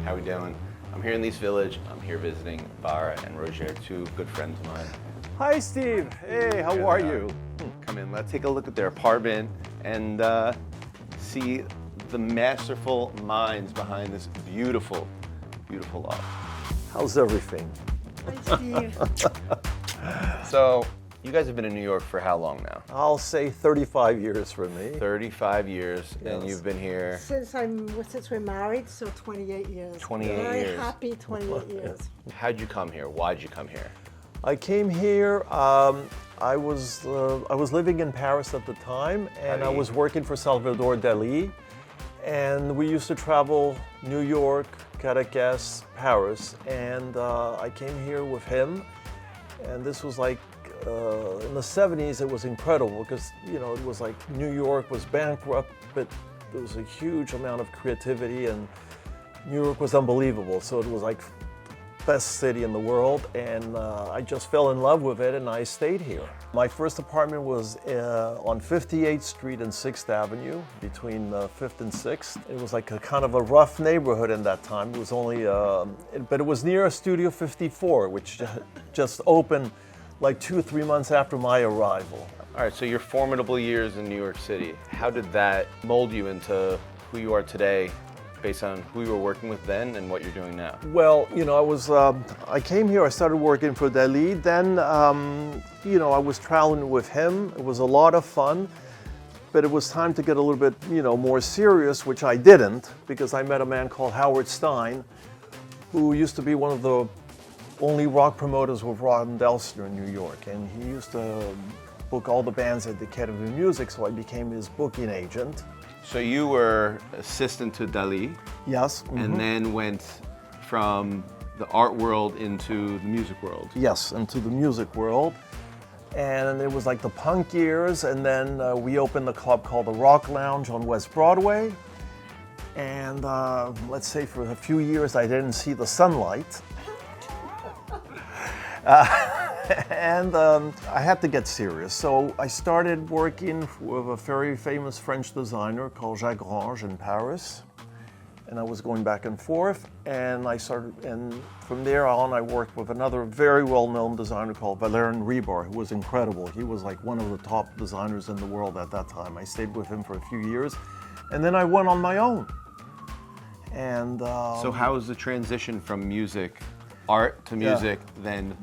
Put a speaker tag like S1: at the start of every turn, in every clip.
S1: How we doing? I'm here in the East Village. I'm here visiting Bara and Roger, two good friends of mine.
S2: Hi, Steve. Hey, how are you?
S1: Come in, let's take a look at their apartment and see the masterful minds behind this beautiful, beautiful loft.
S2: How's everything?
S3: Hi, Steve.
S1: So, you guys have been in New York for how long now?
S2: I'll say 35 years for me.
S1: 35 years, and
S2: Yes.
S1: you've been here.
S3: Since we're married, so 28 years.
S1: 28
S3: Very
S1: years.
S3: happy 28 years.
S1: How'd you come here? Why'd you come here?
S2: I came here, I was living in Paris at the time, and I was working for Salvador Dali, and we used to travel New York, Caracas, Paris, and I came here with him, and this was like, in the 70s, it was incredible because, you know, it was like New York was bankrupt, but there was a huge amount of creativity, and New York was unbelievable. So it was like best city in the world, and I just fell in love with it, and I stayed here. My first apartment was on 58th Street and 6th Avenue, between 5th and 6th. It was like a kind of a rough neighborhood in that time. It was only, but it was near Studio 54, which just opened like 2 or 3 months after my arrival.
S1: All right, so your formidable years in New York City, how did that mold you into who you are today based on who you were working with then and what you're doing now?
S2: Well, you know, I came here, I started working for Dali, then, you know, I was traveling with him. It was a lot of fun, but it was time to get a little bit, you know, more serious, which I didn't, because I met a man called Howard Stein, who used to be one of the only rock promoters with Ron Delster in New York, and he used to book all the bands at the Academy of Music, so I became his booking agent.
S1: So you were assistant to Dali,
S2: Yes.
S1: and then went from the art world into the music world.
S2: Yes, into the music world. And it was like the punk years, and then we opened a club called the Rock Lounge on West Broadway. And let's say for a few years I didn't see the sunlight. And I had to get serious. So I started working with a very famous French designer called Jacques Range in Paris. And I was going back and forth. And from there on, I worked with another very well-known designer called Valerian Rebar, who was incredible. He was like one of the top designers in the world at that time. I stayed with him for a few years. And then I went on my own. And
S1: So how was the transition from music, art to music, then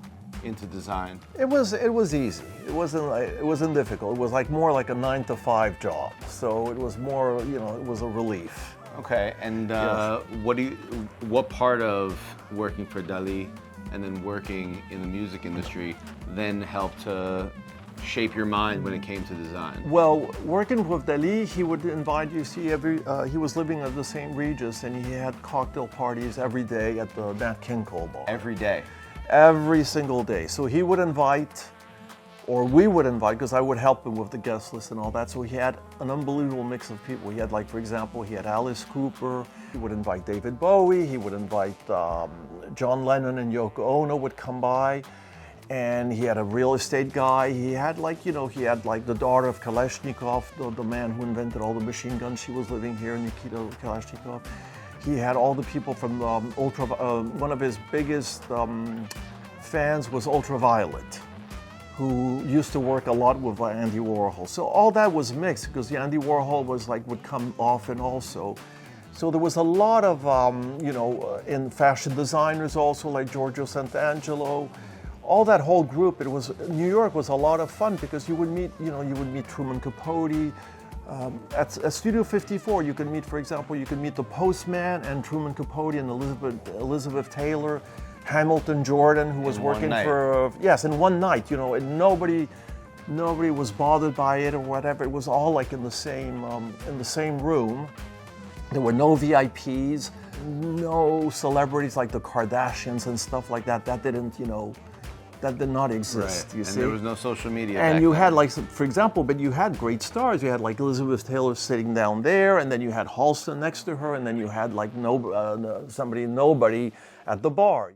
S1: into design?
S2: It was easy. It wasn't difficult. It was like more like a 9-to-5 job. So it was more, you know, it was a relief.
S1: Okay, and what part of working for Dali and then working in the music industry then helped to shape your mind when it came to design?
S2: Well, working with Dali, he would invite you. See, he was living at the St. Regis, and he had cocktail parties every day at the Nat King Cole bar.
S1: Every day?
S2: Every single day. So he would invite, or we would invite, because I would help him with the guest list and all that. So he had an unbelievable mix of people. He had, like, for example, he had Alice Cooper. He would invite David Bowie. He would invite John Lennon and Yoko Ono would come by. And he had a real estate guy. He had, like, you know, he had like the daughter of Kalashnikov, the man who invented all the machine guns. She was living here, Nikita Kalashnikov. He had all the people from one of his biggest fans was Ultraviolet, who used to work a lot with Andy Warhol. So all that was mixed because Andy Warhol would come often also. So there was a lot of, you know, in fashion designers also, like Giorgio Sant'Angelo. All that whole group, New York was a lot of fun because you would meet Truman Capote. At Studio 54, you could meet, for example, the Postman and Truman Capote and Elizabeth Taylor, Hamilton Jordan, who was working for, in one night, you know, and nobody was bothered by it or whatever. It was all like in the same room. There were no VIPs, no celebrities like the Kardashians and stuff like that. That didn't, you know, that did not exist,
S1: right.
S2: You
S1: and
S2: see?
S1: There was no social media
S2: And
S1: back
S2: you
S1: then.
S2: had, like, for example, but you had great stars. You had, like, Elizabeth Taylor sitting down there, and then you had Halston next to her, and then you had, like, nobody at the bar.